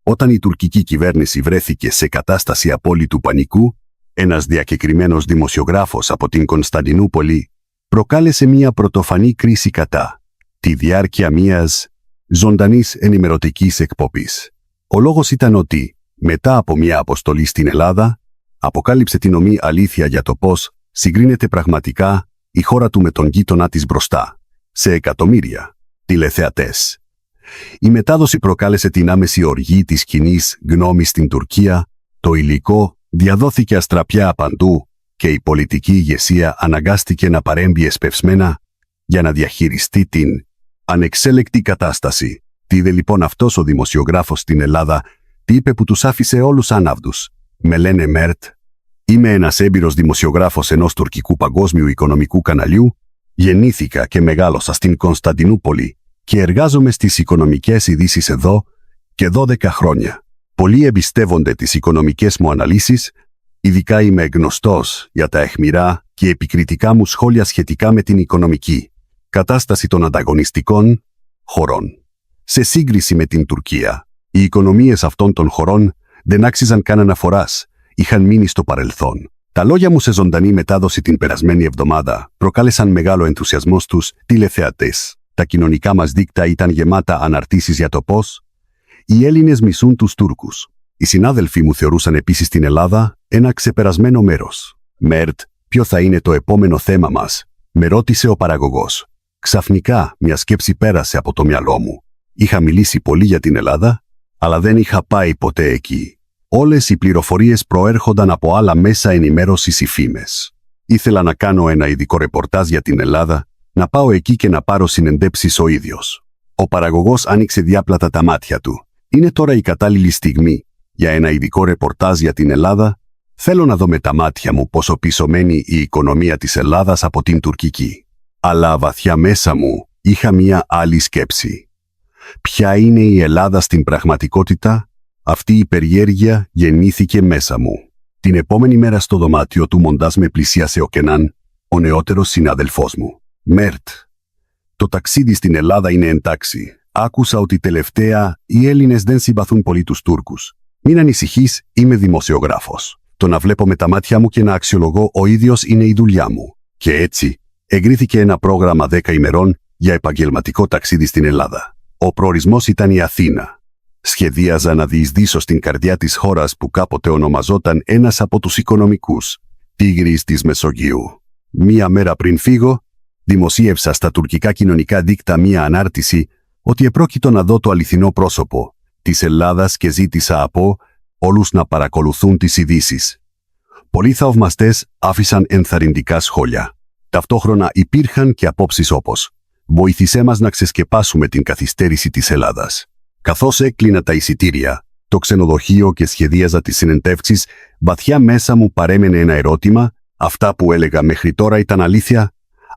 Όταν η τουρκική κυβέρνηση βρέθηκε σε κατάσταση απόλυτου πανικού, ένας διακεκριμένος δημοσιογράφος από την Κωνσταντινούπολη προκάλεσε μια πρωτοφανή κρίση κατά τη διάρκεια μιας ζωντανής ενημερωτικής εκπομπής. Ο λόγος ήταν ότι, μετά από μια αποστολή στην Ελλάδα, αποκάλυψε την ομή αλήθεια για το πώς συγκρίνεται πραγματικά η χώρα του με τον γείτονα της μπροστά, σε εκατομμύρια τηλεθεατές. Η μετάδοση προκάλεσε την άμεση οργή της κοινής γνώμης στην Τουρκία, το υλικό διαδόθηκε αστραπιά παντού και η πολιτική ηγεσία αναγκάστηκε να παρέμβει εσπευσμένα για να διαχειριστεί την ανεξέλεκτη κατάσταση. Τι είδε λοιπόν αυτός ο δημοσιογράφος στην Ελλάδα, τι είπε που τους άφησε όλους άναυδους? Με λένε Μέρτ. Είμαι ένας έμπειρος δημοσιογράφος ενός τουρκικού παγκόσμιου οικονομικού καναλιού, γεννήθηκα και μεγάλωσα στην Κωνσταντινούπολη και εργάζομαι στις οικονομικές ειδήσεις εδώ και 12 χρόνια. Πολλοί εμπιστεύονται τις οικονομικές μου αναλύσεις, ειδικά είμαι γνωστός για τα αιχμηρά και επικριτικά μου σχόλια σχετικά με την οικονομική κατάσταση των ανταγωνιστικών χωρών. Σε σύγκριση με την Τουρκία, οι οικονομίες αυτών των χωρών δεν άξιζαν καν αναφοράς, είχαν μείνει στο παρελθόν. Τα λόγια μου σε ζωντανή μετάδοση την περασμένη εβδομάδα προκάλεσαν μεγάλο ενθουσιασμό στους τηλεθεατές. Τα κοινωνικά μας δίκτυα ήταν γεμάτα αναρτήσεις για το πώς οι Έλληνες μισούν τους Τούρκους. Οι συνάδελφοί μου θεωρούσαν επίσης την Ελλάδα ένα ξεπερασμένο μέρος. Μέρτ, ποιο θα είναι το επόμενο θέμα μας? Με ρώτησε ο παραγωγός. Ξαφνικά μια σκέψη πέρασε από το μυαλό μου. Είχα μιλήσει πολύ για την Ελλάδα, αλλά δεν είχα πάει ποτέ εκεί. Όλες οι πληροφορίες προέρχονταν από άλλα μέσα ενημέρωσης ή φήμες. Ήθελα να κάνω ένα ειδικό ρεπορτάζ για την Ελλάδα, να πάω εκεί και να πάρω συνεντεύξεις ο ίδιος. Ο παραγωγός άνοιξε διάπλατα τα μάτια του. Είναι τώρα η κατάλληλη στιγμή για ένα ειδικό ρεπορτάζ για την Ελλάδα? Θέλω να δω με τα μάτια μου πόσο πίσω μένει η οικονομία της Ελλάδας από την τουρκική. Αλλά βαθιά μέσα μου είχα μια άλλη σκέψη. Ποια είναι η Ελλάδα στην πραγματικότητα? Αυτή η περιέργεια γεννήθηκε μέσα μου. Την επόμενη μέρα στο δωμάτιο του μοντάζ με πλησίασε ο Κενάν, ο νεότερος συνάδελφός μου. Μέρτ, το ταξίδι στην Ελλάδα είναι εντάξει. Άκουσα ότι τελευταία οι Έλληνες δεν συμπαθούν πολύ τους Τούρκους. Μην ανησυχείς, είμαι δημοσιογράφος. Το να βλέπω με τα μάτια μου και να αξιολογώ ο ίδιος είναι η δουλειά μου. Και έτσι, εγκρίθηκε ένα πρόγραμμα 10 ημερών για επαγγελματικό ταξίδι στην Ελλάδα. Ο προορισμός ήταν η Αθήνα. Σχεδίαζα να διεισδύσω στην καρδιά της χώρας που κάποτε ονομαζόταν ένας από τους οικονομικούς τίγρεις της Μεσογείου. Μία μέρα πριν φύγω, δημοσίευσα στα τουρκικά κοινωνικά δίκτυα μία ανάρτηση ότι επρόκειτο να δω το αληθινό πρόσωπο της Ελλάδας και ζήτησα από όλους να παρακολουθούν τις ειδήσεις. Πολλοί θαυμαστές άφησαν ενθαρρυντικά σχόλια. Ταυτόχρονα υπήρχαν και απόψεις όπως «Βοήθησέ μας να ξεσκεπάσουμε την καθυστέρηση της Ελλάδας». Καθώς έκλεινα τα εισιτήρια, το ξενοδοχείο και σχεδίαζα τις συνεντεύξεις, βαθιά μέσα μου παρέμενε ένα ερώτημα, αυτά που έλεγα μέχρι τώρα ήταν αλήθεια,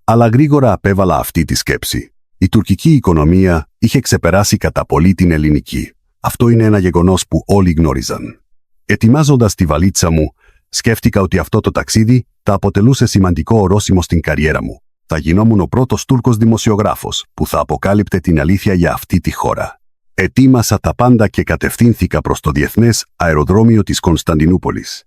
αλλά γρήγορα απέβαλα αυτή τη σκέψη. Η τουρκική οικονομία είχε ξεπεράσει κατά πολύ την ελληνική. Αυτό είναι ένα γεγονός που όλοι γνώριζαν. Ετοιμάζοντας τη βαλίτσα μου, σκέφτηκα ότι αυτό το ταξίδι θα αποτελούσε σημαντικό ορόσημο στην καριέρα μου. Θα γινόμουν ο πρώτος Τούρκος δημοσιογράφος που θα αποκάλυπτε την αλήθεια για αυτή τη χώρα. Ετοίμασα τα πάντα και κατευθύνθηκα προς το διεθνές αεροδρόμιο της Κωνσταντινούπολης.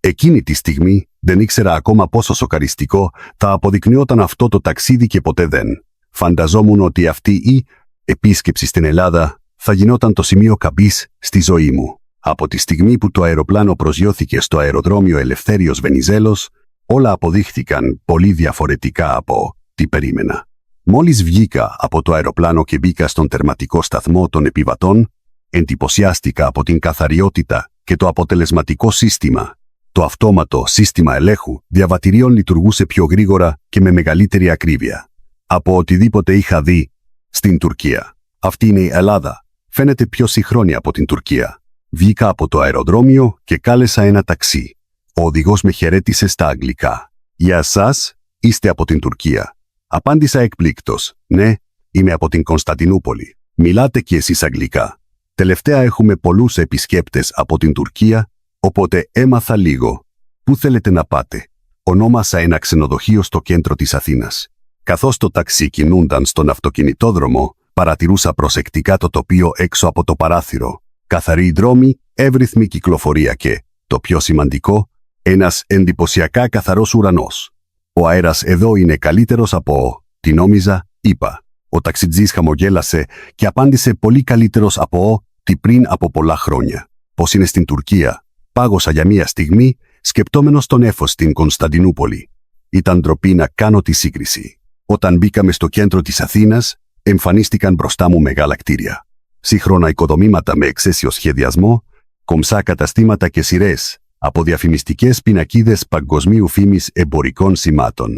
Εκείνη τη στιγμή δεν ήξερα ακόμα πόσο σοκαριστικό θα αποδεικνύονταν αυτό το ταξίδι και ποτέ δεν φανταζόμουν ότι αυτή η επίσκεψη στην Ελλάδα θα γινόταν το σημείο καμπής στη ζωή μου. Από τη στιγμή που το αεροπλάνο προσγειώθηκε στο αεροδρόμιο Ελευθέριος Βενιζέλος, όλα αποδείχθηκαν πολύ διαφορετικά από τι περίμενα. Μόλις βγήκα από το αεροπλάνο και μπήκα στον τερματικό σταθμό των επιβατών, εντυπωσιάστηκα από την καθαριότητα και το αποτελεσματικό σύστημα. Το αυτόματο σύστημα ελέγχου διαβατηρίων λειτουργούσε πιο γρήγορα και με μεγαλύτερη ακρίβεια από οτιδήποτε είχα δει στην Τουρκία. Αυτή είναι η Ελλάδα. Φαίνεται πιο σύγχρονη από την Τουρκία. Βγήκα από το αεροδρόμιο και κάλεσα ένα ταξί. Ο οδηγός με χαιρέτησε στα αγγλικά. «Γεια σας, είστε από την Τουρκία?» Απάντησα εκπλήκτος. «Ναι, είμαι από την Κωνσταντινούπολη. Μιλάτε κι εσείς αγγλικά?» Τελευταία έχουμε πολλούς επισκέπτες από την Τουρκία, οπότε έμαθα λίγο. «Πού θέλετε να πάτε?» Ονόμασα ένα ξενοδοχείο στο κέντρο της Αθήνας. Καθώς το ταξί κινούνταν στον αυτοκινητόδρομο, παρατηρούσα προσεκτικά το τοπίο έξω από το παράθυρο. Καθαροί δρόμοι, εύρυθμη κυκλοφορία και, το πιο σημαντικό, ένας εντυπωσιακά καθαρός ουρανός. Ο αέρας εδώ είναι καλύτερος από τι νόμιζα, είπα. Ο ταξιτζής χαμογέλασε και απάντησε πολύ καλύτερος από τι πριν από πολλά χρόνια. Πώς είναι στην Τουρκία? Πάγωσα για μία στιγμή, σκεπτόμενος τον έφος στην Κωνσταντινούπολη. Ήταν ντροπή να κάνω τη σύγκριση. Όταν μπήκαμε στο κέντρο της Αθήνας, εμφανίστηκαν μπροστά μου μεγάλα κτίρια. Σύγχρονα οικοδομήματα με εξαίσιο σχεδιασμό, κομψά καταστήματα και σειρές από διαφημιστικές πινακίδες παγκοσμίου φήμης εμπορικών σημάτων.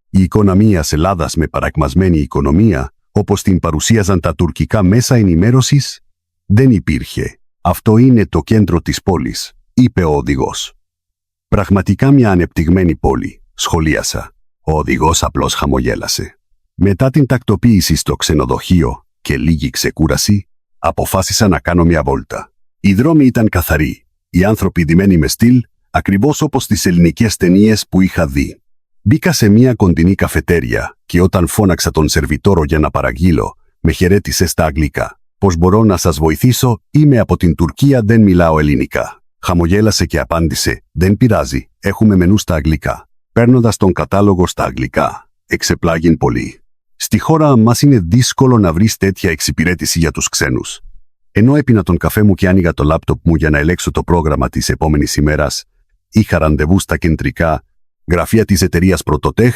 Η εικόνα μιας Ελλάδας με παρακμασμένη οικονομία, όπως την παρουσίαζαν τα τουρκικά μέσα ενημέρωσης, δεν υπήρχε. «Αυτό είναι το κέντρο της πόλης», είπε ο οδηγός. «Πραγματικά μια ανεπτυγμένη πόλη», σχολίασα. Ο οδηγός απλώς χαμογέλασε. Μετά την τακτοποίηση στο ξενοδοχείο και λίγη ξεκούραση, αποφάσισα να κάνω μια βόλτα. Οι δρόμοι ήταν καθαροί, οι άνθρωποι ντυμένοι με στυλ, ακριβώς όπως τις ελληνικές ταινίες που είχα δει. Μπήκα σε μια κοντινή καφετέρια και όταν φώναξα τον σερβιτόρο για να παραγγείλω, με χαιρέτησε στα αγγλικά. «Πώς μπορώ να σας βοηθήσω? Είμαι από την Τουρκία, δεν μιλάω ελληνικά». Χαμογέλασε και απάντησε, «Δεν πειράζει, έχουμε μενού στα αγγλικά». Παίρνοντας τον κατάλογο στα αγγλικά, εξεπλάγην πολύ. Στη χώρα μας είναι δύσκολο να βρεις τέτοια εξυπηρέτηση για τους ξένους. Ενώ έπινα τον καφέ μου και άνοιγα το λάπτοπ μου για να ελέγξω το πρόγραμμα της επόμενης ημέρας, είχα ραντεβού στα κεντρικά γραφεία της εταιρείας Prototech,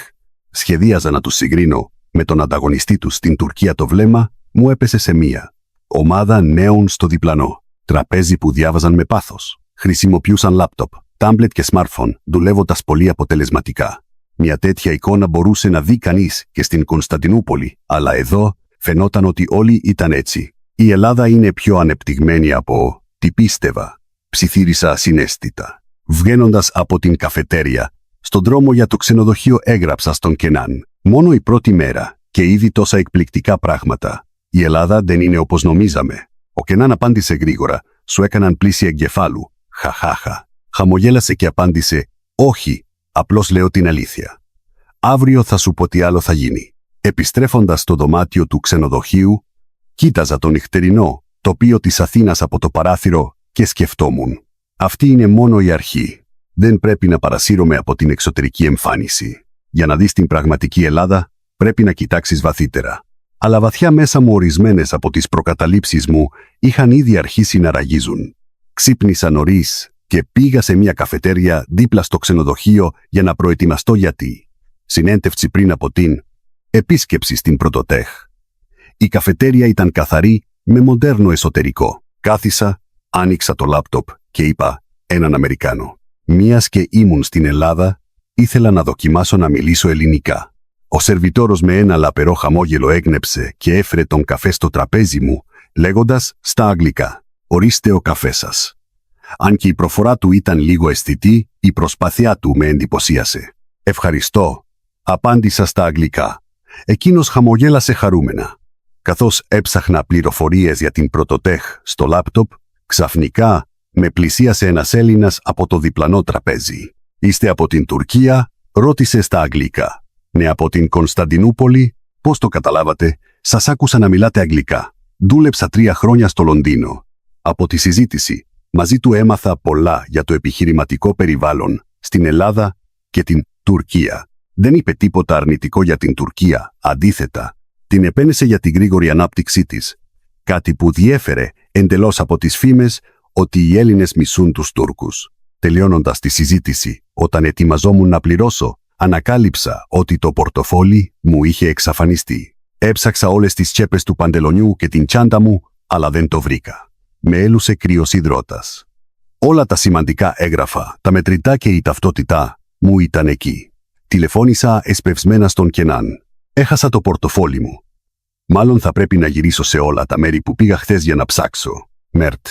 σχεδίαζα να τους συγκρίνω με τον ανταγωνιστή τους στην Τουρκία. Το βλέμμα μου έπεσε σε μία ομάδα νέων στο διπλανό τραπέζι που διάβαζαν με πάθος. Χρησιμοποιούσαν λάπτοπ, τάμπλετ και smartphone, δουλεύοντας πολύ αποτελεσματικά. Μια τέτοια εικόνα μπορούσε να δει κανείς και στην Κωνσταντινούπολη, αλλά εδώ φαινόταν ότι όλοι ήταν έτσι. Η Ελλάδα είναι πιο ανεπτυγμένη από τι πίστευα, ψιθύρισα ασυναίσθητα. Βγαίνοντας από την καφετέρια, στον δρόμο για το ξενοδοχείο έγραψα στον Κενάν. Μόνο η πρώτη μέρα και ήδη τόσα εκπληκτικά πράγματα. Η Ελλάδα δεν είναι όπως νομίζαμε. Ο Κενάν απάντησε γρήγορα, σου έκαναν πλήση εγκεφάλου. Χαχάχα. Χαμογέλασε και απάντησε, όχι, απλώς λέω την αλήθεια. Αύριο θα σου πω τι άλλο θα γίνει. Επιστρέφοντας στο δωμάτιο του ξενοδοχείου, κοίταζα το νυχτερινό τοπίο της Αθήνας από το παράθυρο και σκεφτόμουν. Αυτή είναι μόνο η αρχή. Δεν πρέπει να παρασύρωμαι από την εξωτερική εμφάνιση. Για να δεις την πραγματική Ελλάδα, πρέπει να κοιτάξεις βαθύτερα. Αλλά βαθιά μέσα μου ορισμένες από τις προκαταλήψεις μου είχαν ήδη αρχίσει να ραγίζουν. Ξύπνησα νωρίς και πήγα σε μια καφετέρια δίπλα στο ξενοδοχείο για να προετοιμαστώ για τη συνέντευξη πριν από την επίσκεψη στην Prototech. Η καφετέρια ήταν καθαρή με μοντέρνο εσωτερικό. Κάθισα, άνοιξα το λάπτοπ και είπα έναν Αμερικάνο. Μίας και ήμουν στην Ελλάδα, ήθελα να δοκιμάσω να μιλήσω ελληνικά. Ο σερβιτόρος με ένα λαπερό χαμόγελο έγνεψε και έφερε τον καφέ στο τραπέζι μου, λέγοντας στα αγγλικά, «Ορίστε ο καφές σας». Αν και η προφορά του ήταν λίγο αισθητή, η προσπάθειά του με εντυπωσίασε. «Ευχαριστώ», απάντησα στα αγγλικά. Εκείνος χαμογέλασε χαρούμενα. Καθώς έψαχνα πληροφορίες για την Prototech στο λάπτοπ, ξαφνικά με πλησίασε ένας Έλληνας από το διπλανό τραπέζι. «Είστε από την Τουρκία?» ρώτησε στα αγγλικά. «Ναι, από την Κωνσταντινούπολη». «Πώς το καταλάβατε?» «Σας άκουσα να μιλάτε αγγλικά. Δούλεψα 3 χρόνια στο Λονδίνο». Από τη συζήτηση μαζί του έμαθα πολλά για το επιχειρηματικό περιβάλλον στην Ελλάδα και την Τουρκία. Δεν είπε τίποτα αρνητικό για την Τουρκία, αντίθετα, την επένεσε για την γρήγορη ανάπτυξή της. Κάτι που διέφερε εντελώς από τις φήμες ότι οι Έλληνες μισούν τους Τούρκους. Τελειώνοντας τη συζήτηση, όταν ετοιμαζόμουν να πληρώσω, ανακάλυψα ότι το πορτοφόλι μου είχε εξαφανιστεί. Έψαξα όλες τις τσέπες του παντελονιού και την τσάντα μου, αλλά δεν το βρήκα. Με έλουσε κρύος υδρότας. Όλα τα σημαντικά έγγραφα, τα μετρητά και η ταυτότητά μου ήταν εκεί. Τηλεφώνησα εσπευσμένα στον Κενάν. Έχασα το πορτοφόλι μου. Μάλλον θα πρέπει να γυρίσω σε όλα τα μέρη που πήγα χθες για να ψάξω. Μέρτ.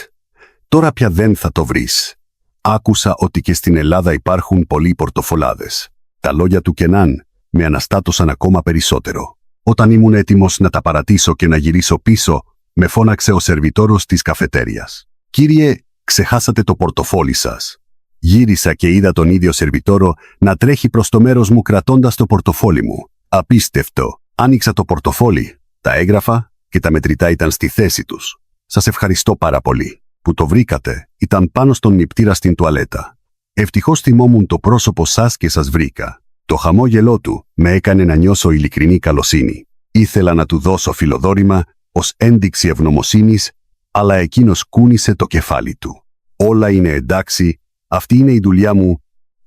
Τώρα πια δεν θα το βρεις. Άκουσα ότι και στην Ελλάδα υπάρχουν πολλοί πορτοφολάδες. Τα λόγια του Κενάν με αναστάτωσαν ακόμα περισσότερο. Όταν ήμουν έτοιμος να τα παρατήσω και να γυρίσω πίσω, με φώναξε ο σερβιτόρος της καφετέριας. «Κύριε, ξεχάσατε το πορτοφόλι σας». Γύρισα και είδα τον ίδιο σερβιτόρο να τρέχει προς το μέρος μου κρατώντας το πορτοφόλι μου. Απίστευτο. Άνοιξα το πορτοφόλι, τα έγγραφα και τα μετρητά ήταν στη θέση τους. «Σας ευχαριστώ πάρα πολύ». που το βρήκατε ήταν πάνω στον νηπτήρα στην τουαλέτα. Ευτυχώς θυμόμουν το πρόσωπο σας και σας βρήκα. Το χαμόγελό του με έκανε να νιώσω ειλικρινή καλοσύνη. Ήθελα να του δώσω φιλοδόρημα ως ένδειξη ευγνωμοσύνης, αλλά εκείνος κούνησε το κεφάλι του. Όλα είναι εντάξει, αυτή είναι η δουλειά μου.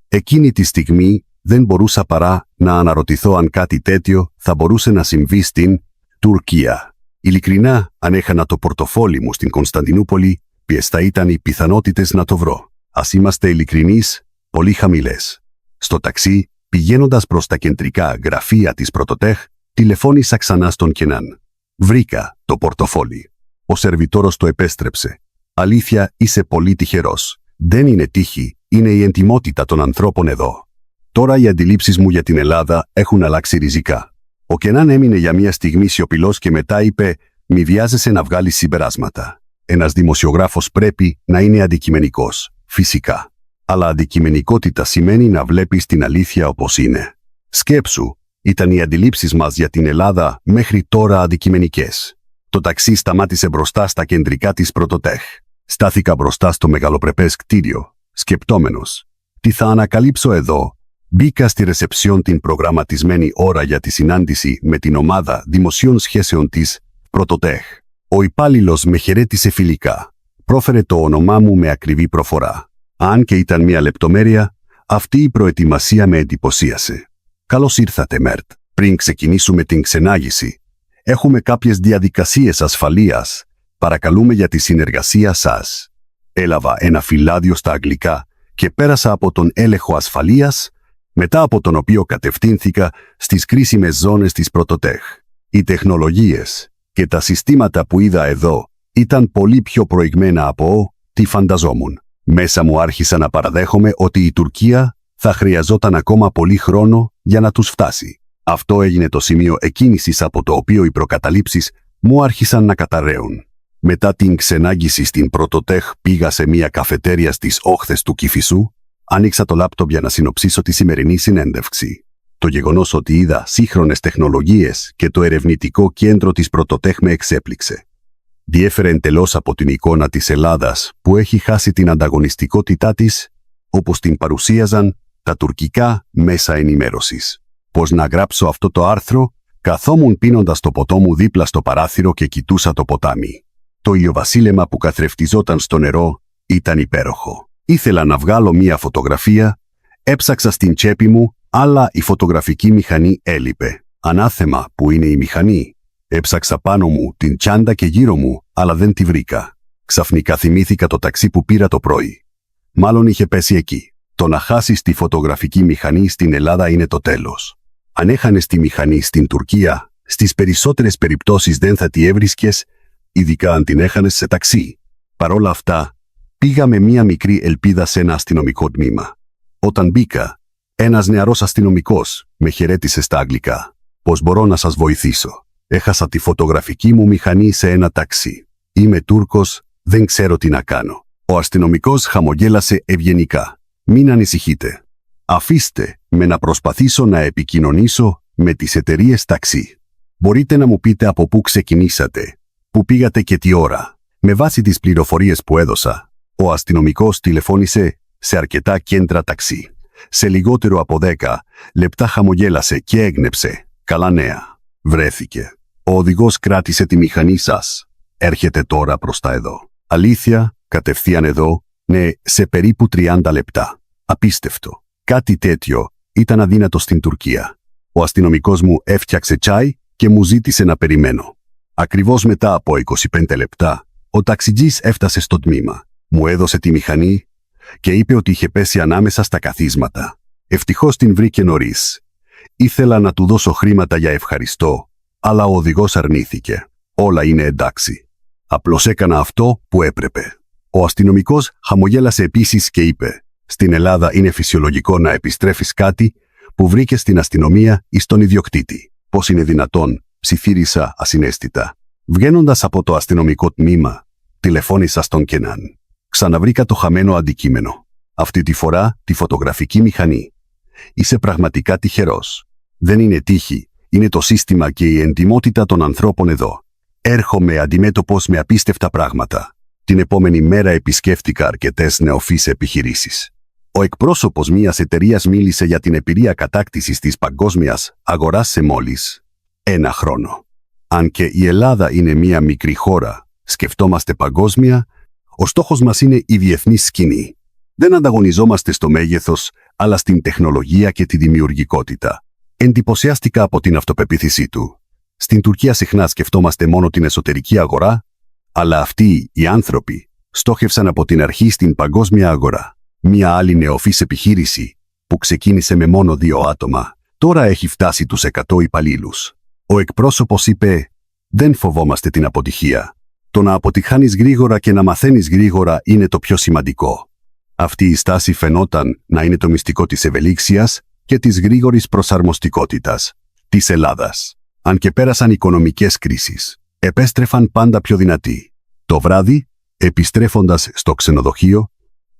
Εκείνη τη στιγμή δεν μπορούσα παρά να αναρωτηθώ αν κάτι τέτοιο θα μπορούσε να συμβεί στην Τουρκία. Ειλικρινά, αν έχανα το πορτοφόλι μου στην Κωνσταντινούπολη, ποιες θα ήταν οι πιθανότητες να το βρω? Ας είμαστε ειλικρινείς, πολύ χαμηλές. Στο ταξί, πηγαίνοντας προς τα κεντρικά γραφεία της Πρωτοτέχ, τηλεφώνησα ξανά στον Κενάν. Βρήκα το πορτοφόλι. Ο σερβιτόρος το επέστρεψε. Αλήθεια, είσαι πολύ τυχερός. Δεν είναι τύχη, είναι η εντιμότητα των ανθρώπων εδώ. Τώρα οι αντιλήψεις μου για την Ελλάδα έχουν αλλάξει ριζικά. Ο Κενάν έμεινε για μια στιγμή σιωπηλός και μετά είπε: «Μη βιάζεσαι να βγάλεις συμπεράσματα. Ένας δημοσιογράφος πρέπει να είναι αντικειμενικός, φυσικά. Αλλά αντικειμενικότητα σημαίνει να βλέπεις την αλήθεια όπως είναι. Σκέψου, ήταν οι αντιλήψεις μας για την Ελλάδα μέχρι τώρα αντικειμενικές». Το ταξί σταμάτησε μπροστά στα κεντρικά της Πρωτοτέχ. Στάθηκα μπροστά στο μεγαλοπρεπές κτίριο, σκεπτόμενος. Τι θα ανακαλύψω εδώ? Μπήκα στη ρεσεψιόν την προγραμματισμένη ώρα για τη συνάντηση με την ομάδα δημοσίων σχέσεων της Πρωτοτέχ. Ο υπάλληλος με χαιρέτησε φιλικά. Πρόφερε το όνομά μου με ακριβή προφορά. Αν και ήταν μια λεπτομέρεια, αυτή η προετοιμασία με εντυπωσίασε. «Καλώς ήρθατε, Μέρτ. Πριν ξεκινήσουμε την ξενάγηση, έχουμε κάποιες διαδικασίες ασφαλείας. Παρακαλούμε για τη συνεργασία σας». Έλαβα ένα φυλάδιο στα αγγλικά και πέρασα από τον έλεγχο ασφαλείας, μετά από τον οποίο κατευθύνθηκα στις κρίσιμες ζώνες της Πρωτοτέχ. Οι τεχνολογίες και τα συστήματα που είδα εδώ ήταν πολύ πιο προηγμένα από τι φανταζόμουν. Μέσα μου άρχισα να παραδέχομαι ότι η Τουρκία θα χρειαζόταν ακόμα πολύ χρόνο για να τους φτάσει. Αυτό έγινε το σημείο εκκίνησης από το οποίο οι προκαταλήψεις μου άρχισαν να καταρρέουν. Μετά την ξενάγηση στην Πρωτοτέχ πήγα σε μια καφετέρια στις όχθες του Κηφισού, άνοιξα το λάπτοπ για να συνοψίσω τη σημερινή συνέντευξη. Το γεγονός ότι είδα σύγχρονες τεχνολογίες και το ερευνητικό κέντρο της Πρωτοτέχ με εξέπληξε. Διέφερε εντελώς από την εικόνα της Ελλάδας που έχει χάσει την ανταγωνιστικότητά της, όπως την παρουσίαζαν τα τουρκικά μέσα ενημέρωσης. Πώς να γράψω αυτό το άρθρο? Καθόμουν πίνοντας το ποτό μου δίπλα στο παράθυρο και κοιτούσα το ποτάμι. Το ηλιοβασίλεμα που καθρεφτιζόταν στο νερό ήταν υπέροχο. Ήθελα να βγάλω μία φωτογραφία, έψαξα στην τσέπη μου, αλλά η φωτογραφική μηχανή έλειπε. Ανάθεμα, που είναι η μηχανή? Έψαξα πάνω μου, την τσάντα και γύρω μου, αλλά δεν τη βρήκα. Ξαφνικά θυμήθηκα το ταξί που πήρα το πρωί. Μάλλον είχε πέσει εκεί. Το να χάσεις τη φωτογραφική μηχανή στην Ελλάδα είναι το τέλος. Αν έχανες τη μηχανή στην Τουρκία, στις περισσότερες περιπτώσεις δεν θα τη έβρισκες, ειδικά αν την έχανες σε ταξί. Παρόλα αυτά, πήγα με μία μικρή ελπίδα σε ένα αστυνομικό τμήμα. Όταν μπήκα, ένας νεαρός αστυνομικός με χαιρέτησε στα αγγλικά. «Πώς μπορώ να σας βοηθήσω? Έχασα τη φωτογραφική μου μηχανή σε ένα ταξί. Είμαι Τούρκος, δεν ξέρω τι να κάνω». Ο αστυνομικός χαμογέλασε ευγενικά. «Μην ανησυχείτε. Αφήστε με να προσπαθήσω να επικοινωνήσω με τις εταιρείες ταξί. Μπορείτε να μου πείτε από πού ξεκινήσατε, πού πήγατε και τι ώρα?» Με βάση τις πληροφορίες που έδωσα, ο αστυνομικός τηλεφώνησε σε αρκετά κέντρα ταξί. Σε λιγότερο από 10 λεπτά χαμογέλασε και έγνεψε. «Καλά νέα. Βρέθηκε. Ο οδηγός κράτησε τη μηχανή σας. Έρχεται τώρα μπροστά εδώ». «Αλήθεια? Κατευθείαν εδώ?» «Ναι, σε περίπου 30 λεπτά». Απίστευτο. Κάτι τέτοιο ήταν αδύνατο στην Τουρκία. Ο αστυνομικός μου έφτιαξε τσάι και μου ζήτησε να περιμένω. Ακριβώς μετά από 25 λεπτά, ο ταξιτζής έφτασε στο τμήμα. Μου έδωσε τη μηχανή και είπε ότι είχε πέσει ανάμεσα στα καθίσματα. Ευτυχώς την βρήκε νωρίς. Ήθελα να του δώσω χρήματα για ευχαριστώ, αλλά ο οδηγός αρνήθηκε. «Όλα είναι εντάξει. Απλώς έκανα αυτό που έπρεπε». Ο αστυνομικός χαμογέλασε επίσης και είπε: «Στην Ελλάδα είναι φυσιολογικό να επιστρέφεις κάτι που βρήκες στην αστυνομία ή στον ιδιοκτήτη». «Πώς είναι δυνατόν?» ψιθύρισα ασυναίσθητα. Βγαίνοντας από το αστυνομικό τμήμα, τηλεφώνησα στον Κενάν. Ξαναβρήκα το χαμένο αντικείμενο. Αυτή τη φορά τη φωτογραφική μηχανή. «Είσαι πραγματικά τυχερός. Δεν είναι τύχη, είναι το σύστημα και η εντιμότητα των ανθρώπων εδώ. Έρχομαι αντιμέτωπος με απίστευτα πράγματα. Την επόμενη μέρα επισκέφτηκα αρκετές νεοφυείς επιχειρήσεις. Ο εκπρόσωπος μιας εταιρείας μίλησε για την εμπειρία κατάκτησης της παγκόσμιας αγοράς σε μόλις 1 χρόνο. Αν και η Ελλάδα είναι μια μικρή χώρα, σκεφτόμαστε παγκόσμια, ο στόχος μας είναι η διεθνής σκηνή. Δεν ανταγωνιζόμαστε στο μέγεθος, αλλά στην τεχνολογία και τη δημιουργικότητα. Εντυπωσιάστηκα από την αυτοπεποίθησή του. Στην Τουρκία συχνά σκεφτόμαστε μόνο την εσωτερική αγορά, αλλά αυτοί οι άνθρωποι στόχευσαν από την αρχή στην παγκόσμια αγορά. Μια άλλη νεοφυής επιχείρηση, που ξεκίνησε με μόνο 2 άτομα, τώρα έχει φτάσει τους 100 υπαλλήλους. Ο εκπρόσωπος είπε: «Δεν φοβόμαστε την αποτυχία. Το να αποτυχάνεις γρήγορα και να μαθαίνεις γρήγορα είναι το πιο σημαντικό». Αυτή η στάση φαινόταν να είναι το μυστικό της ευελιξίας και της γρήγορης προσαρμοστικότητας της Ελλάδας. Αν και πέρασαν οικονομικές κρίσεις, επέστρεφαν πάντα πιο δυνατοί. Το βράδυ, επιστρέφοντας στο ξενοδοχείο,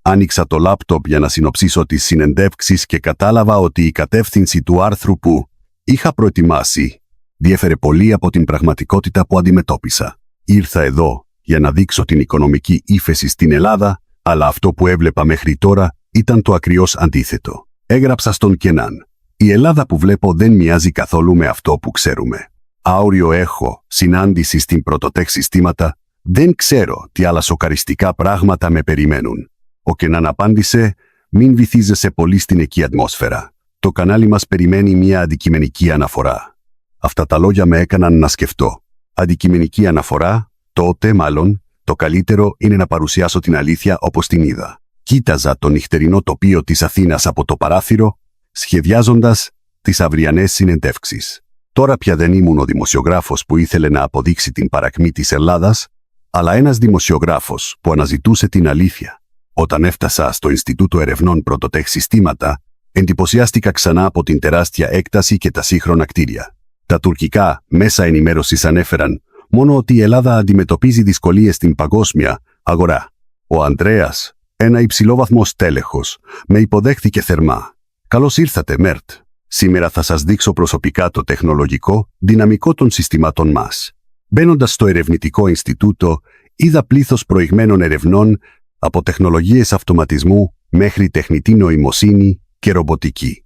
άνοιξα το λάπτοπ για να συνοψίσω τις συνεντεύξεις και κατάλαβα ότι η κατεύθυνση του άρθρου που είχα προετοιμάσει διέφερε πολύ από την πραγματικότητα που αντιμετώπισα. Ήρθα εδώ για να δείξω την οικονομική ύφεση στην Ελλάδα, αλλά αυτό που έβλεπα μέχρι τώρα ήταν το ακριβώς αντίθετο. Έγραψα στον Κενάν: «Η Ελλάδα που βλέπω δεν μοιάζει καθόλου με αυτό που ξέρουμε. Αύριο έχω συνάντηση στην Πρωτοτέχ Συστήματα, δεν ξέρω τι άλλα σοκαριστικά πράγματα με περιμένουν». Ο Κενάν απάντησε: «Μην βυθίζεσαι πολύ στην εκεί ατμόσφαιρα. Το κανάλι μας περιμένει μια αντικειμενική αναφορά». Αυτά τα λόγια με έκαναν να σκεφτώ. Αντικειμενική αναφορά, τότε μάλλον, το καλύτερο είναι να παρουσιάσω την αλήθεια όπως την είδα. Κοίταζα το νυχτερινό τοπίο της Αθήνας από το παράθυρο, σχεδιάζοντας τις αυριανές συνεντεύξεις. Τώρα πια δεν ήμουν ο δημοσιογράφος που ήθελε να αποδείξει την παρακμή της Ελλάδας, αλλά ένας δημοσιογράφος που αναζητούσε την αλήθεια. Όταν έφτασα στο Ινστιτούτο Ερευνών Πρωτοτέχ Συστήματα, εντυπωσιάστηκα ξανά από την τεράστια έκταση και τα σύγχρονα κτίρια. Τα τουρκικά μέσα ενημέρωσης ανέφεραν μόνο ότι η Ελλάδα αντιμετωπίζει δυσκολίες στην παγκόσμια αγορά. Ο Ανδρέας, ένα υψηλόβαθμο στέλεχος, με υποδέχθηκε θερμά. «Καλώς ήρθατε, Μέρτ. Σήμερα θα σας δείξω προσωπικά το τεχνολογικό δυναμικό των συστημάτων μας». Μπαίνοντας στο Ερευνητικό Ινστιτούτο, είδα πλήθος προηγμένων ερευνών, από τεχνολογίες αυτοματισμού μέχρι τεχνητή νοημοσύνη και ρομποτική.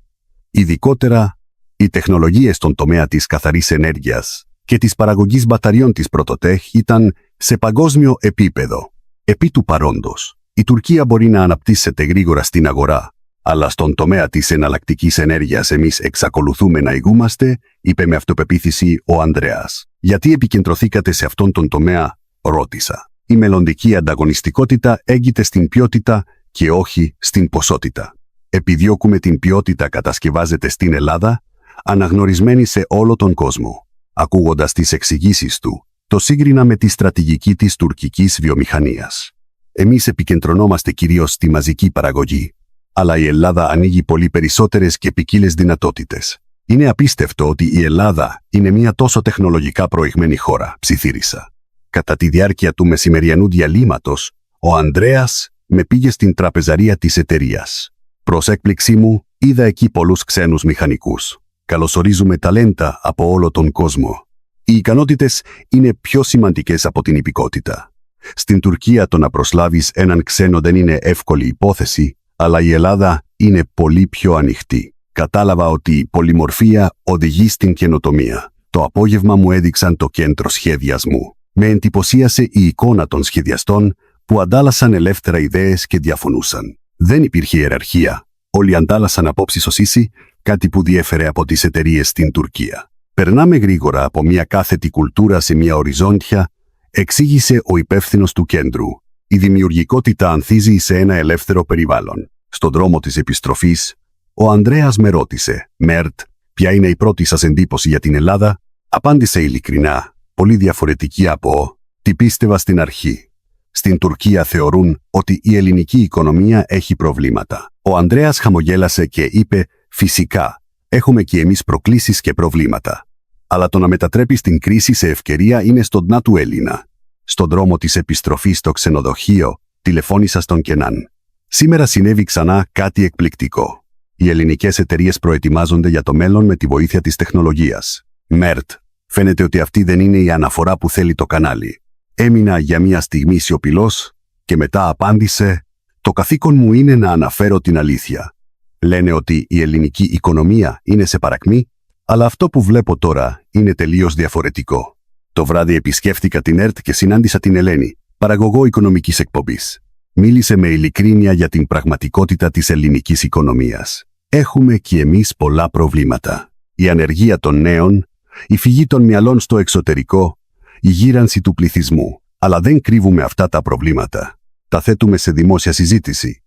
Ειδικότερα, οι τεχνολογίες στον τομέα της καθαρής ενέργειας και της παραγωγής μπαταριών της Πρωτοτέχ ήταν σε παγκόσμιο επίπεδο. Επί του παρόντος, η Τουρκία μπορεί να αναπτύσσεται γρήγορα στην αγορά, αλλά στον τομέα της εναλλακτικής ενέργειας εμείς εξακολουθούμε να ηγούμαστε, είπε με αυτοπεποίθηση ο Ανδρέας. «Γιατί επικεντρωθήκατε σε αυτόν τον τομέα?» ρώτησα. «Η μελλοντική ανταγωνιστικότητα έγκυται στην ποιότητα και όχι στην ποσότητα. Επιδιώκουμε την ποιότητα κατασκευάζεται στην Ελλάδα, αναγνωρισμένη σε όλο τον κόσμο». Ακούγοντας τις εξηγήσεις του, το σύγκρινα με τη στρατηγική της τουρκικής βιομηχανίας. «Εμείς επικεντρωνόμαστε κυρίως στη μαζική παραγωγή, αλλά η Ελλάδα ανοίγει πολύ περισσότερες και ποικίλες δυνατότητες. Είναι απίστευτο ότι η Ελλάδα είναι μια τόσο τεχνολογικά προηγμένη χώρα», ψιθύρισα. Κατά τη διάρκεια του μεσημεριανού διαλύματος, ο Ανδρέας με πήγε στην τραπεζαρία της εταιρείας. Προς έκπληξή μου, είδα εκεί πολλούς ξένους μηχανικούς. Καλωσορίζουμε ταλέντα από όλο τον κόσμο. Οι ικανότητες είναι πιο σημαντικές από την υπηκότητα. Στην Τουρκία το να προσλάβεις έναν ξένο δεν είναι εύκολη υπόθεση, αλλά η Ελλάδα είναι πολύ πιο ανοιχτή. Κατάλαβα ότι η πολυμορφία οδηγεί στην καινοτομία. Το απόγευμα μου έδειξαν το κέντρο σχεδιασμού. Με εντυπωσίασε η εικόνα των σχεδιαστών που αντάλλασαν ελεύθερα ιδέες και διαφωνούσαν. Δεν υπήρχε ιεραρχία. Όλοι αντάλλασαν απόψεις ως ίσοι, κάτι που διέφερε από τις εταιρείες στην Τουρκία. «Περνάμε γρήγορα από μια κάθετη κουλτούρα σε μια οριζόντια», εξήγησε ο υπεύθυνος του κέντρου. «Η δημιουργικότητα ανθίζει σε ένα ελεύθερο περιβάλλον». Στον δρόμο της επιστροφής, ο Ανδρέας με ρώτησε: «Μέρτ, ποια είναι η πρώτη σας εντύπωση για την Ελλάδα?» Απάντησε ειλικρινά: «Πολύ διαφορετική από τι πίστευα στην αρχή. Στην Τουρκία θεωρούν ότι η ελληνική οικονομία έχει προβλήματα». Ο Ανδρέας χαμογέλασε και είπε: «Φυσικά, έχουμε και εμείς προκλήσεις και προβλήματα. Αλλά το να μετατρέπεις την κρίση σε ευκαιρία είναι στον δνα του Έλληνα». Στον δρόμο της επιστροφής στο ξενοδοχείο, τηλεφώνησα στον Κενάν. «Σήμερα συνέβη ξανά κάτι εκπληκτικό. Οι ελληνικές εταιρείες προετοιμάζονται για το μέλλον με τη βοήθεια της τεχνολογίας. Μέρτ, φαίνεται ότι αυτή δεν είναι η αναφορά που θέλει το κανάλι. Έμεινα για μια στιγμή σιωπηλός και μετά απάντησε «Το καθήκον μου είναι να αναφέρω την αλήθεια. Λένε ότι η ελληνική οικονομία είναι σε παρακμή, αλλά αυτό που βλέπω τώρα είναι τελείως διαφορετικό. Το βράδυ επισκέφτηκα την ΕΡΤ και συνάντησα την Ελένη, παραγωγό οικονομικής εκπομπής. Μίλησε με ειλικρίνεια για την πραγματικότητα της ελληνικής οικονομίας. Έχουμε κι εμείς πολλά προβλήματα. Η ανεργία των νέων, η φυγή των μυαλών στο εξωτερικό, η γύρανση του πληθυσμού. Αλλά δεν κρύβουμε αυτά τα προβλήματα. Τα θέτουμε σε δημόσια συζήτηση.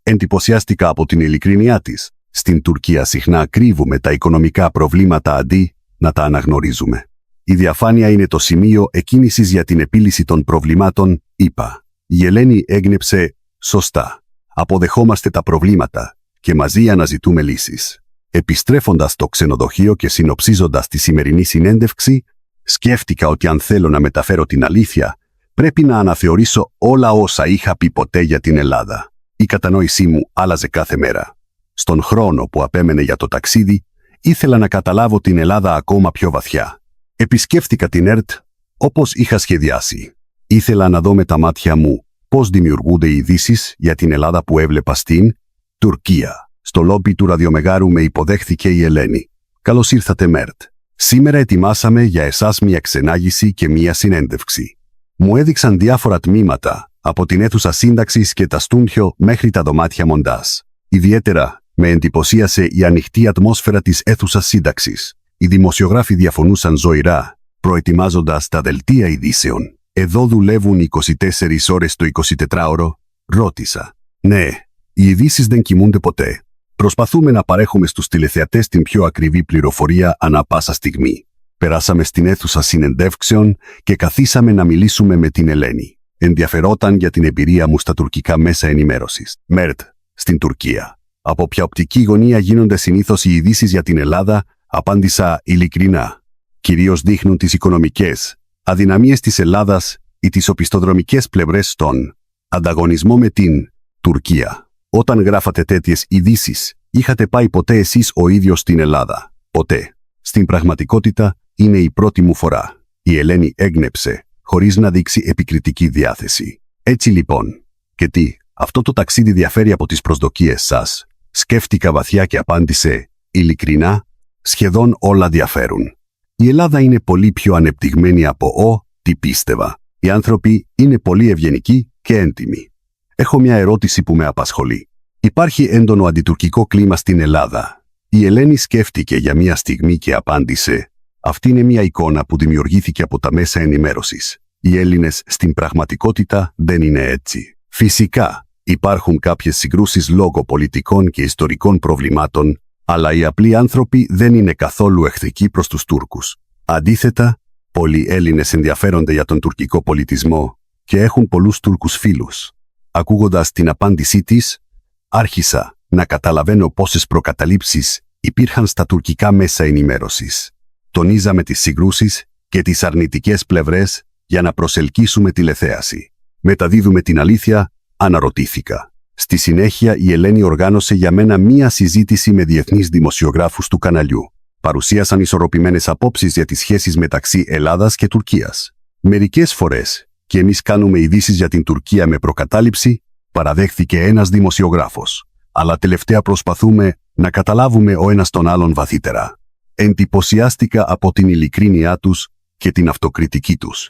Εντυπωσιάστηκα από την ειλικρίνειά της. Στην Τουρκία συχνά κρύβουμε τα οικονομικά προβλήματα αντί να τα αναγνωρίζουμε. Η διαφάνεια είναι το σημείο εκκίνησης για την επίλυση των προβλημάτων, είπα. Η Ελένη έγνεψε σωστά. Αποδεχόμαστε τα προβλήματα και μαζί αναζητούμε λύσεις. Επιστρέφοντας στο ξενοδοχείο και συνοψίζοντας τη σημερινή συνέντευξη, σκέφτηκα ότι αν θέλω να μεταφέρω την αλήθεια, πρέπει να αναθεωρήσω όλα όσα είχα πει ποτέ για την Ελλάδα. Η κατανόησή μου άλλαζε κάθε μέρα. Στον χρόνο που απέμενε για το ταξίδι, ήθελα να καταλάβω την Ελλάδα ακόμα πιο βαθιά. Επισκέφτηκα την ΕΡΤ όπως είχα σχεδιάσει. Ήθελα να δω με τα μάτια μου πώς δημιουργούνται οι ειδήσεις για την Ελλάδα που έβλεπα στην Τουρκία. Στο λόμπι του ραδιομεγάρου με υποδέχθηκε η Ελένη. «Καλώς ήρθατε, ΜΕΡΤ. Σήμερα ετοιμάσαμε για εσάς μια ξενάγηση και μια συνέντευξη». Μου έδειξαν διάφορα τμήματα, από την αίθουσα σύνταξης και τα στούντιο μέχρι τα δωμάτια μοντάζ. Ιδιαίτερα με εντυπωσίασε η ανοιχτή ατμόσφαιρα της αίθουσας σύνταξης. Οι δημοσιογράφοι διαφωνούσαν ζωηρά, προετοιμάζοντας τα δελτία ειδήσεων. «Εδώ δουλεύουν 24 ώρες το 24ωρο», ρώτησα. «Ναι, οι ειδήσεις δεν κοιμούνται ποτέ. Προσπαθούμε να παρέχουμε στους τηλεθεατές την πιο ακριβή πληροφορία ανά πάσα στιγμή». Περάσαμε στην αίθουσα συνεντεύξεων και καθίσαμε να μιλήσουμε με την Ελένη. Ενδιαφερόταν για την εμπειρία μου στα τουρκικά μέσα ενημέρωσης. «ΜΕΡΤ, στην Τουρκία. Από ποια οπτική γωνία γίνονται συνήθως οι ειδήσεις για την Ελλάδα?» Απάντησα ειλικρινά. «Κυρίως δείχνουν τις οικονομικές αδυναμίες της Ελλάδας ή τις οπισθοδρομικές πλευρές στον ανταγωνισμό με την Τουρκία. Όταν γράφατε τέτοιες ειδήσεις, είχατε πάει ποτέ εσείς ο ίδιος στην Ελλάδα?» «Ποτέ. Στην πραγματικότητα είναι η πρώτη μου φορά». Η Ελένη έγνεψε, χωρίς να δείξει επικριτική διάθεση. «Έτσι λοιπόν, και τι, αυτό το ταξίδι διαφέρει από τις προσδοκίες σας?» Σκέφτηκα βαθιά και απάντησε ειλικρινά, «Σχεδόν όλα διαφέρουν. Η Ελλάδα είναι πολύ πιο ανεπτυγμένη από ό,τι πίστευα. Οι άνθρωποι είναι πολύ ευγενικοί και έντιμοι. Έχω μια ερώτηση που με απασχολεί. Υπάρχει έντονο αντιτουρκικό κλίμα στην Ελλάδα?» Η Ελένη σκέφτηκε για μια στιγμή και απάντησε, «Αυτή είναι μια εικόνα που δημιουργήθηκε από τα μέσα ενημέρωσης. Οι Έλληνες στην πραγματικότητα δεν είναι έτσι. Φυσικά, υπάρχουν κάποιες συγκρούσεις λόγω πολιτικών και ιστορικών προβλημάτων, αλλά οι απλοί άνθρωποι δεν είναι καθόλου εχθρικοί προς τους Τούρκους. Αντίθετα, πολλοί Έλληνες ενδιαφέρονται για τον τουρκικό πολιτισμό και έχουν πολλούς Τούρκους φίλους». Ακούγοντας την απάντησή της, άρχισα να καταλαβαίνω πόσες προκαταλήψεις υπήρχαν στα τουρκικά μέσα ενημέρωσης. Τονίζαμε τις συγκρούσεις και τις αρνητικές πλευρές για να προσελκύσουμε τηλεθέαση. «Μεταδίδουμε την αλήθεια?» αναρωτήθηκα. Στη συνέχεια η Ελένη οργάνωσε για μένα μία συζήτηση με διεθνείς δημοσιογράφους του καναλιού. Παρουσίασαν ισορροπημένες απόψεις για τις σχέσεις μεταξύ Ελλάδας και Τουρκίας. Μερικές φορές, «Και εμείς κάνουμε ειδήσεις για την Τουρκία με προκατάληψη», παραδέχθηκε ένας δημοσιογράφος. «Αλλά τελευταία προσπαθούμε να καταλάβουμε ο ένας τον άλλον βαθύτερα». Εντυπωσιάστηκα από την ειλικρίνειά τους και την αυτοκριτική τους.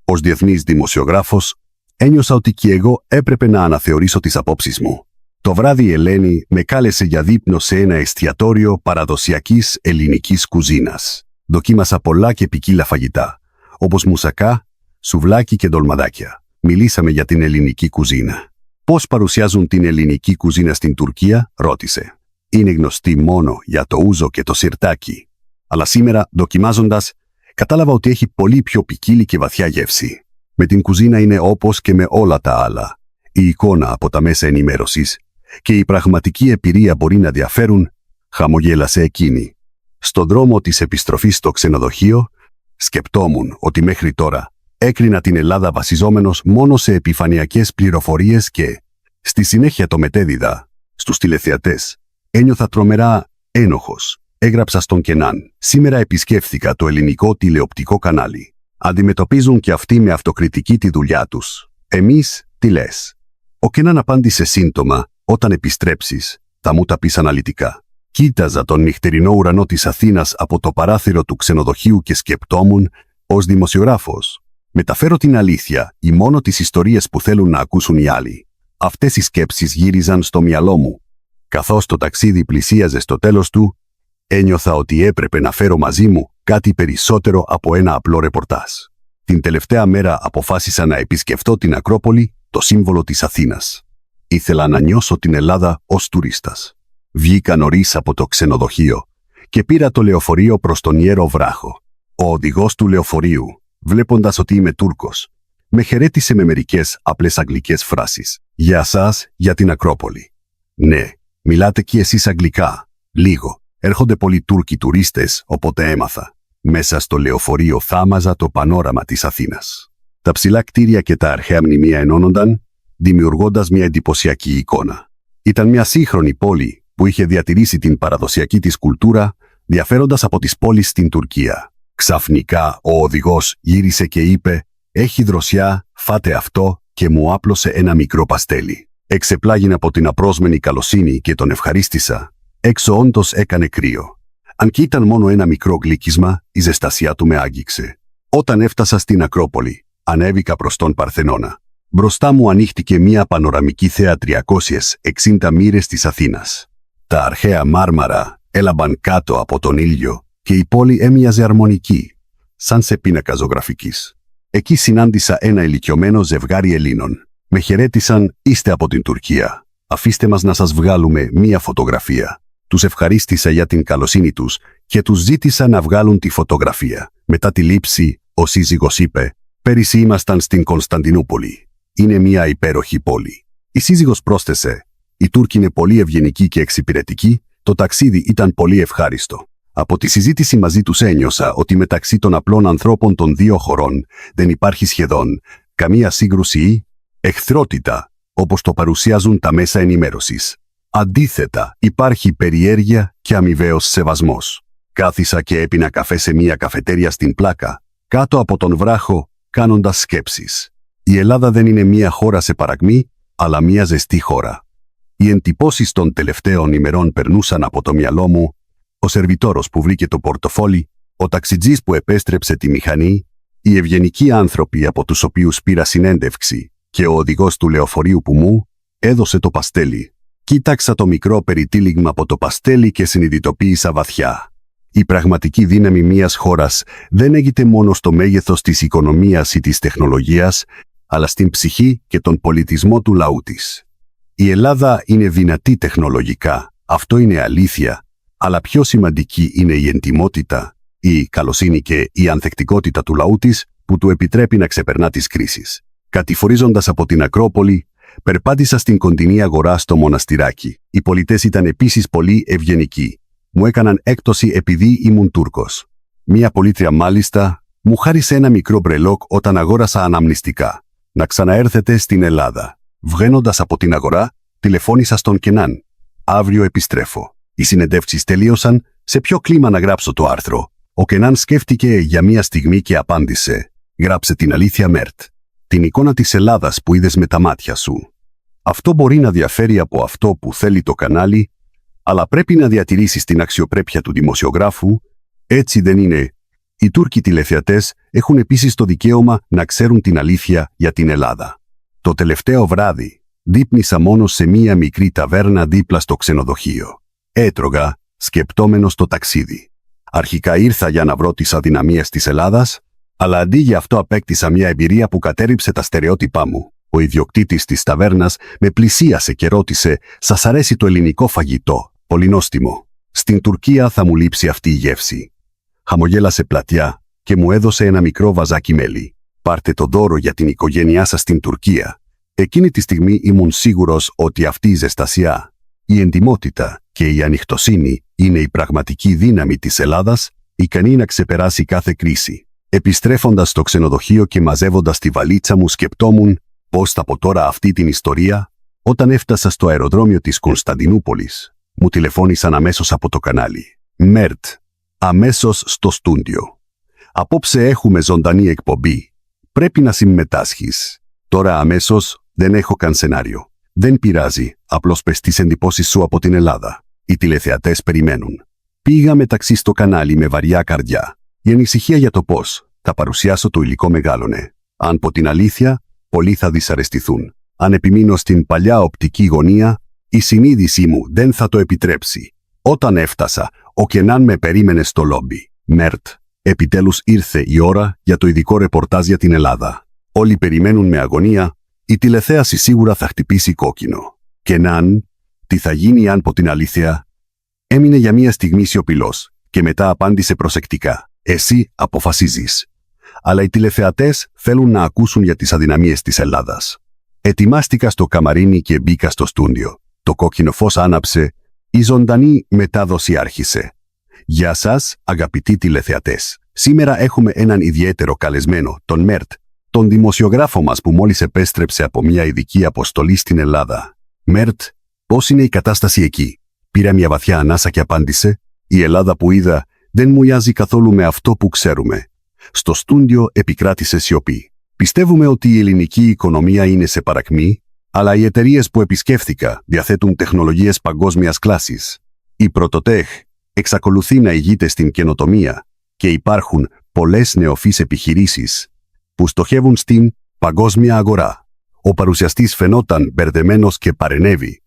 Ως διεθνής δημοσιογράφος, ένιωσα ότι και εγώ έπρεπε να αναθεωρήσω τις απόψεις μου. Το βράδυ η Ελένη με κάλεσε για δείπνο σε ένα εστιατόριο παραδοσιακής ελληνικής κουζίνας. Δοκίμασα πολλά και ποικίλα φαγητά, όπως μουσακά, σουβλάκι και ντολμαδάκια. Μιλήσαμε για την ελληνική κουζίνα. «Πώς παρουσιάζουν την ελληνική κουζίνα στην Τουρκία?» ρώτησε. «Είναι γνωστή μόνο για το ούζο και το σιρτάκι. Αλλά σήμερα, δοκιμάζοντας, κατάλαβα ότι έχει πολύ πιο ποικίλη και βαθιά γεύση. Με την κουζίνα είναι όπως και με όλα τα άλλα. Η εικόνα από τα μέσα ενημέρωσης και η πραγματική εμπειρία μπορεί να διαφέρουν», χαμογέλασε εκείνη. Στον δρόμο της επιστροφής στο ξενοδοχείο, σκεπτόμουν ότι μέχρι τώρα έκρινα την Ελλάδα βασιζόμενος μόνο σε επιφανειακές πληροφορίες και, στη συνέχεια το μετέδιδα στους τηλεθεατές. Ένιωθα τρομερά ένοχος. Έγραψα στον Κενάν. «Σήμερα επισκέφθηκα το ελληνικό τηλεοπτικό κανάλι. Αντιμετωπίζουν και αυτοί με αυτοκριτική τη δουλειά τους. Εμείς, τι λες? Ο Κενάν απάντησε σύντομα, όταν επιστρέψεις, θα μου τα πεις αναλυτικά. Κοίταζα τον νυχτερινό ουρανό της Αθήνας από το παράθυρο του ξενοδοχείου και σκεπτόμουν, ως δημοσιογράφος, μεταφέρω την αλήθεια ή μόνο τις ιστορίες που θέλουν να ακούσουν οι άλλοι. Αυτές οι σκέψεις γύριζαν στο μυαλό μου. Καθώς το ταξίδι πλησίαζε στο τέλος του, ένιωθα ότι έπρεπε να φέρω μαζί μου κάτι περισσότερο από ένα απλό ρεπορτάζ. Την τελευταία μέρα αποφάσισα να επισκεφτώ την Ακρόπολη, το σύμβολο της Αθήνας. Ήθελα να νιώσω την Ελλάδα ως τουρίστας. Βγήκα νωρίς από το ξενοδοχείο και πήρα το λεωφορείο προς τον Ιερό Βράχο. Ο οδηγός του λεωφορείου, βλέποντας ότι είμαι Τούρκος, με χαιρέτησε με μερικές απλές αγγλικές φράσεις. «Γεια σας, για την Ακρόπολη». «Ναι, μιλάτε κι εσείς αγγλικά?» «Λίγο. Έρχονται πολλοί Τούρκοι τουρίστες, οπότε έμαθα». Μέσα στο λεωφορείο θάμαζα το πανόραμα της Αθήνας. Τα ψηλά κτίρια και τα αρχαία μνημεία ενώνονταν, δημιουργώντας μια εντυπωσιακή εικόνα. Ήταν μια σύγχρονη πόλη που είχε διατηρήσει την παραδοσιακή της κουλτούρα, διαφέροντας από τις πόλεις στην Τουρκία. Ξαφνικά ο οδηγός γύρισε και είπε «Έχει δροσιά, φάτε αυτό», και μου άπλωσε ένα μικρό παστέλι. Εξεπλάγινα από την απρόσμενη καλοσύνη και τον ευχαρίστησα. Έξω όντως έκανε κρύο. Αν και ήταν μόνο ένα μικρό γλύκισμα, η ζεστασιά του με άγγιξε. Όταν έφτασα στην Ακρόπολη, ανέβηκα προς τον Παρθενώνα. Μπροστά μου ανοίχτηκε μια πανοραμική θέα 360 μοίρες της Αθήνας. Τα αρχαία μάρμαρα έλαμπαν κάτω από τον ήλιο και η πόλη έμοιαζε αρμονική, σαν σε πίνακα ζωγραφικής. Εκεί συνάντησα ένα ηλικιωμένο ζευγάρι Ελλήνων. Με χαιρέτησαν «Είστε από την Τουρκία. Αφήστε μας να σας βγάλουμε μία φωτογραφία». Τους ευχαρίστησα για την καλοσύνη τους και τους ζήτησα να βγάλουν τη φωτογραφία. Μετά τη λήψη, ο σύζυγος είπε «Πέρυσι ήμασταν στην Κωνσταντινούπολη. Είναι μια υπέροχη πόλη». Η σύζυγος πρόσθεσε «Οι Τούρκοι είναι πολύ ευγενικοί και εξυπηρετικοί, το ταξίδι ήταν πολύ ευχάριστο». Από τη συζήτηση μαζί τους ένιωσα ότι μεταξύ των απλών ανθρώπων των δύο χωρών δεν υπάρχει σχεδόν καμία σύγκρουση ή εχθρότητα, όπως το παρουσιάζουν τα μέσα ενημέρωσης. Αντίθετα, υπάρχει περιέργεια και αμοιβαίος σεβασμός. Κάθισα και έπινα καφέ σε μια καφετέρια στην Πλάκα, κάτω από τον βράχο, κάνοντας σκέψεις. Η Ελλάδα δεν είναι μια χώρα σε παρακμή, αλλά μια ζεστή χώρα. Οι εντυπώσεις των τελευταίων ημερών περνούσαν από το μυαλό μου, ο σερβιτόρος που βρήκε το πορτοφόλι, ο ταξιτζής που επέστρεψε τη μηχανή, οι ευγενικοί άνθρωποι από τους οποίους πήρα συνέντευξη και ο οδηγός του λεωφορείου που μου έδωσε το παστέλι. Κοίταξα το μικρό περιτύλιγμα από το παστέλι και συνειδητοποίησα βαθιά. Η πραγματική δύναμη μιας χώρας δεν έγκυται μόνο στο μέγεθος της οικονομίας ή της τεχνολογίας, αλλά στην ψυχή και τον πολιτισμό του λαού της. Η Ελλάδα είναι δυνατή τεχνολογικά, αυτό είναι αλήθεια, αλλά πιο σημαντική είναι η εντιμότητα, η καλοσύνη και η ανθεκτικότητα του λαού της που του επιτρέπει να ξεπερνά τις κρίσεις. Κατηφορίζοντας από την Ακρόπολη, περπάτησα στην κοντινή αγορά στο μοναστηράκι. Οι πολιτές ήταν επίσης πολύ ευγενικοί. Μου έκαναν έκπτωση επειδή ήμουν Τούρκος. Μία πολίτρια μάλιστα μου χάρισε ένα μικρό μπρελόκ όταν αγόρασα αναμνηστικά. Να ξαναέρθετε στην Ελλάδα. Βγαίνοντας από την αγορά, τηλεφώνησα στον Κενάν. Αύριο επιστρέφω. Οι συνεντεύξεις τελείωσαν, σε ποιο κλίμα να γράψω το άρθρο. Ο Κενάν σκέφτηκε για μία στιγμή και απάντησε. Γράψε την αλήθεια, Μέρτ. Την εικόνα της Ελλάδας που είδες με τα μάτια σου. Αυτό μπορεί να διαφέρει από αυτό που θέλει το κανάλι, αλλά πρέπει να διατηρήσεις την αξιοπρέπεια του δημοσιογράφου, έτσι δεν είναι. Οι Τούρκοι τηλεθεατές έχουν επίσης το δικαίωμα να ξέρουν την αλήθεια για την Ελλάδα. Το τελευταίο βράδυ, δείπνησα μόνο σε μία μικρή ταβέρνα δίπλα στο ξενοδοχείο. Έτρωγα, σκεπτόμενος το ταξίδι. Αρχικά ήρθα για να βρω τις αδυναμίες της Ελλάδας, αλλά αντί για αυτό απέκτησα μια εμπειρία που κατέρριψε τα στερεότυπά μου. Ο ιδιοκτήτης της ταβέρνας με πλησίασε και ρώτησε «Σας αρέσει το ελληνικό φαγητό?» «Πολύ νόστιμο. Στην Τουρκία θα μου λείψει αυτή η γεύση». Χαμογέλασε πλατιά και μου έδωσε ένα μικρό βαζάκι μέλι. «Πάρτε το δώρο για την οικογένειά σας στην Τουρκία». Εκείνη τη στιγμή ήμουν σίγουρος ότι αυτή η ζεστασιά, η εντιμότητα και η ανοιχτοσύνη είναι η πραγματική δύναμη της Ελλάδας, ικανή να ξεπεράσει κάθε κρίση. Επιστρέφοντας στο ξενοδοχείο και μαζεύοντας τη βαλίτσα μου, σκεπτόμουν πώς θα πω τώρα αυτή την ιστορία. Όταν έφτασα στο αεροδρόμιο της Κωνσταντινούπολης, μου τηλεφώνησαν αμέσως από το κανάλι. Μέρτ, αμέσως στο στούντιο. Απόψε έχουμε ζωντανή εκπομπή. Πρέπει να συμμετάσχεις. Τώρα αμέσως δεν έχω καν σενάριο. Δεν πειράζει, απλώς πες τις εντυπώσεις σου από την Ελλάδα. Οι τηλεθεατές περιμένουν. Πήγα μεταξύ στο κανάλι με βαριά καρδιά. Η ανησυχία για το πώς θα παρουσιάσω το υλικό μεγάλωνε. Αν πω την αλήθεια, πολλοί θα δυσαρεστηθούν. Αν επιμείνω στην παλιά οπτική γωνία, η συνείδησή μου δεν θα το επιτρέψει. Όταν έφτασα, ο Κενάν με περίμενε στο λόμπι. Μέρτ, επιτέλους ήρθε η ώρα για το ειδικό ρεπορτάζ για την Ελλάδα. Όλοι περιμένουν με αγωνία, η τηλεθέαση σίγουρα θα χτυπήσει κόκκινο. Κενάν, τι θα γίνει αν πω την αλήθεια? Έμεινε για μία στιγμή σιωπηλός και μετά απάντησε προσεκτικά. Εσύ αποφασίζεις. Αλλά οι τηλεθεατές θέλουν να ακούσουν για τις αδυναμίες της Ελλάδας. Ετοιμάστηκα στο καμαρίνι και μπήκα στο στούντιο. Το κόκκινο φως άναψε, η ζωντανή μετάδοση άρχισε. Γεια σας, αγαπητοί τηλεθεατές. Σήμερα έχουμε έναν ιδιαίτερο καλεσμένο, τον Μέρτ, τον δημοσιογράφο μας που μόλις επέστρεψε από μια ειδική αποστολή στην Ελλάδα. Μέρτ, πώς είναι η κατάσταση εκεί? Πήρα μια βαθιά ανάσα και απάντησε. Η Ελλάδα που είδα δεν μοιάζει καθόλου με αυτό που ξέρουμε. Στο στούντιο επικράτησε σιωπή. Πιστεύουμε ότι η ελληνική οικονομία είναι σε παρακμή, αλλά οι εταιρείες που επισκέφθηκα διαθέτουν τεχνολογίες παγκόσμιας κλάσης. Η Πρωτοτέχ εξακολουθεί να ηγείται στην καινοτομία και υπάρχουν πολλές νεοφυείς επιχειρήσεις που στοχεύουν στην παγκόσμια αγορά. Ο παρουσιαστής φαινόταν μπερδεμένος και παρενέβη,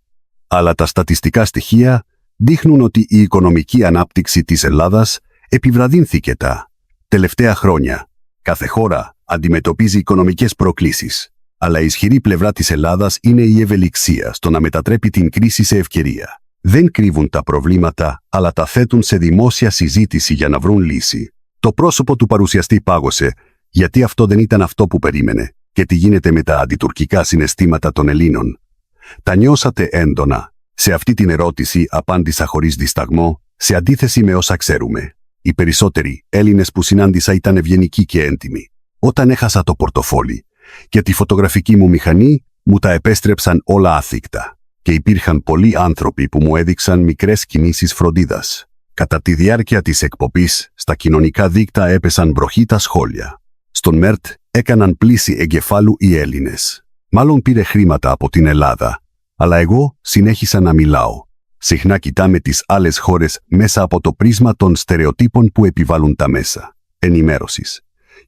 αλλά τα στατιστικά στοιχεία δείχνουν ότι η οικονομική ανάπτυξη της Ελλάδας επιβραδύνθηκε τα τελευταία χρόνια. Κάθε χώρα αντιμετωπίζει οικονομικές προκλήσεις, αλλά η ισχυρή πλευρά της Ελλάδας είναι η ευελιξία στο να μετατρέπει την κρίση σε ευκαιρία. Δεν κρύβουν τα προβλήματα, αλλά τα θέτουν σε δημόσια συζήτηση για να βρουν λύση. Το πρόσωπο του παρουσιαστή πάγωσε, γιατί αυτό δεν ήταν αυτό που περίμενε, και τι γίνεται με τα αντιτουρκικά συναισθήματα των Ελλήνων. Τα νιώσατε έντονα? Σε αυτή την ερώτηση απάντησα χωρίς δισταγμό, σε αντίθεση με όσα ξέρουμε. Οι περισσότεροι Έλληνες που συνάντησα ήταν ευγενικοί και έντιμοι. Όταν έχασα το πορτοφόλι και τη φωτογραφική μου μηχανή, μου τα επέστρεψαν όλα άθικτα. Και υπήρχαν πολλοί άνθρωποι που μου έδειξαν μικρές κινήσεις φροντίδας. Κατά τη διάρκεια της εκπομπής, στα κοινωνικά δίκτυα έπεσαν βροχή τα σχόλια. Στον Μέρτ έκαναν πλήση εγκεφάλου οι Έλληνες. Μάλλον πήρε χρήματα από την Ελλάδα. Αλλά εγώ συνέχισα να μιλάω. Συχνά κοιτάμε τις άλλες χώρες μέσα από το πρίσμα των στερεοτύπων που επιβάλλουν τα μέσα ενημέρωσης.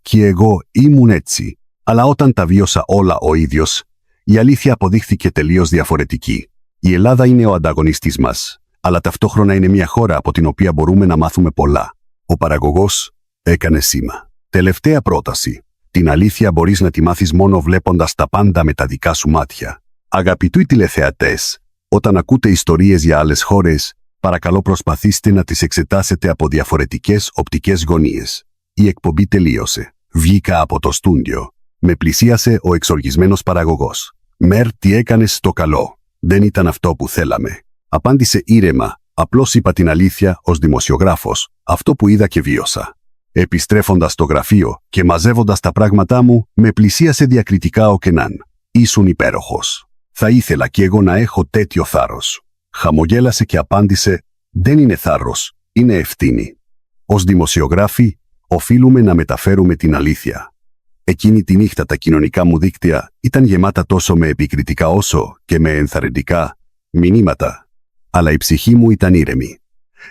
Και εγώ ήμουν έτσι. Αλλά όταν τα βίωσα όλα ο ίδιος, η αλήθεια αποδείχθηκε τελείως διαφορετική. Η Ελλάδα είναι ο ανταγωνιστής μας, αλλά ταυτόχρονα είναι μια χώρα από την οποία μπορούμε να μάθουμε πολλά. Ο παραγωγός έκανε σήμα. Τελευταία πρόταση. Την αλήθεια μπορείς να τη μάθεις μόνο βλέποντας τα πάντα με τα δικά σου μάτια. Αγαπητοί τηλεθεατές, όταν ακούτε ιστορίες για άλλες χώρες, παρακαλώ προσπαθήστε να τις εξετάσετε από διαφορετικές οπτικές γωνίες. Η εκπομπή τελείωσε. Βγήκα από το στούντιο. Με πλησίασε ο εξοργισμένος παραγωγός. Μέρ, τι έκανες στο καλό? Δεν ήταν αυτό που θέλαμε. Απάντησε ήρεμα, απλώς είπα την αλήθεια ως δημοσιογράφος, αυτό που είδα και βίωσα. Επιστρέφοντας στο γραφείο και μαζεύοντας τα πράγματά μου, με πλησίασε διακριτικά ο Κενάν. Ήσουν υπέροχος. Θα ήθελα κι εγώ να έχω τέτοιο θάρρος. Χαμογέλασε και απάντησε, δεν είναι θάρρος, είναι ευθύνη. Ως δημοσιογράφοι, οφείλουμε να μεταφέρουμε την αλήθεια. Εκείνη τη νύχτα τα κοινωνικά μου δίκτυα ήταν γεμάτα τόσο με επικριτικά όσο και με ενθαρρυντικά μηνύματα. Αλλά η ψυχή μου ήταν ήρεμη.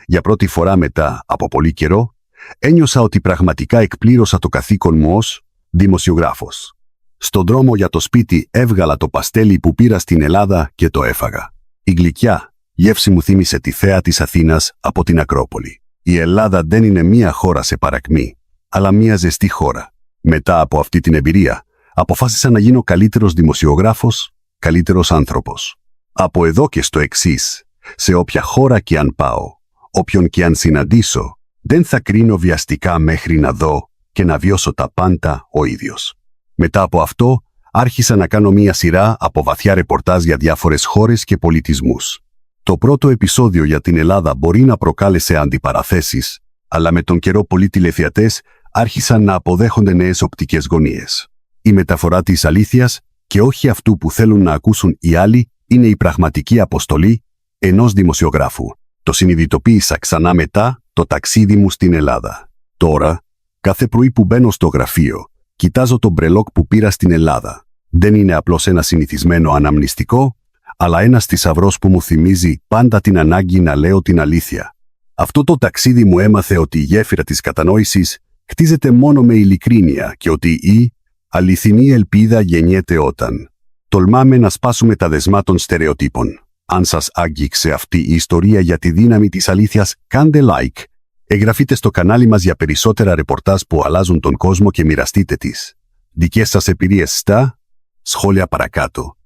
Για πρώτη φορά μετά από πολύ καιρό, ένιωσα ότι πραγματικά εκπλήρωσα το καθήκον μου ως δημοσιογράφος. Στον δρόμο για το σπίτι έβγαλα το παστέλι που πήρα στην Ελλάδα και το έφαγα. Η γλυκιά γεύση μου θύμισε τη θέα της Αθήνας από την Ακρόπολη. Η Ελλάδα δεν είναι μία χώρα σε παρακμή, αλλά μία ζεστή χώρα. Μετά από αυτή την εμπειρία, αποφάσισα να γίνω καλύτερος δημοσιογράφος, καλύτερος άνθρωπος. Από εδώ και στο εξής, σε όποια χώρα και αν πάω, όποιον και αν συναντήσω, δεν θα κρίνω βιαστικά μέχρι να δω και να βιώσω τα πάντα ο ίδιος. Μετά από αυτό, άρχισα να κάνω μία σειρά από βαθιά ρεπορτάζ για διάφορες χώρες και πολιτισμούς. Το πρώτο επεισόδιο για την Ελλάδα μπορεί να προκάλεσε αντιπαραθέσεις, αλλά με τον καιρό πολλοί τηλεθεατές άρχισαν να αποδέχονται νέες οπτικές γωνίες. Η μεταφορά της αλήθειας και όχι αυτού που θέλουν να ακούσουν οι άλλοι είναι η πραγματική αποστολή ενός δημοσιογράφου. Το συνειδητοποίησα ξανά μετά το ταξίδι μου στην Ελλάδα. Τώρα, Κάθε πρωί που μπαίνω στο γραφείο, κοιτάζω το μπρελόκ που πήρα στην Ελλάδα. Δεν είναι απλώς ένα συνηθισμένο αναμνηστικό, αλλά ένας θησαυρός που μου θυμίζει πάντα την ανάγκη να λέω την αλήθεια. Αυτό το ταξίδι μου έμαθε ότι η γέφυρα της κατανόησης χτίζεται μόνο με ειλικρίνεια και ότι η αληθινή ελπίδα γεννιέται όταν τολμάμε να σπάσουμε τα δεσμά των στερεοτύπων. Αν σας άγγιξε αυτή η ιστορία για τη δύναμη της αλήθειας, κάντε like. Εγγραφείτε στο κανάλι μας για περισσότερα ρεπορτάζ που αλλάζουν τον κόσμο και μοιραστείτε τις δικές σας εμπειρίες στα σχόλια παρακάτω.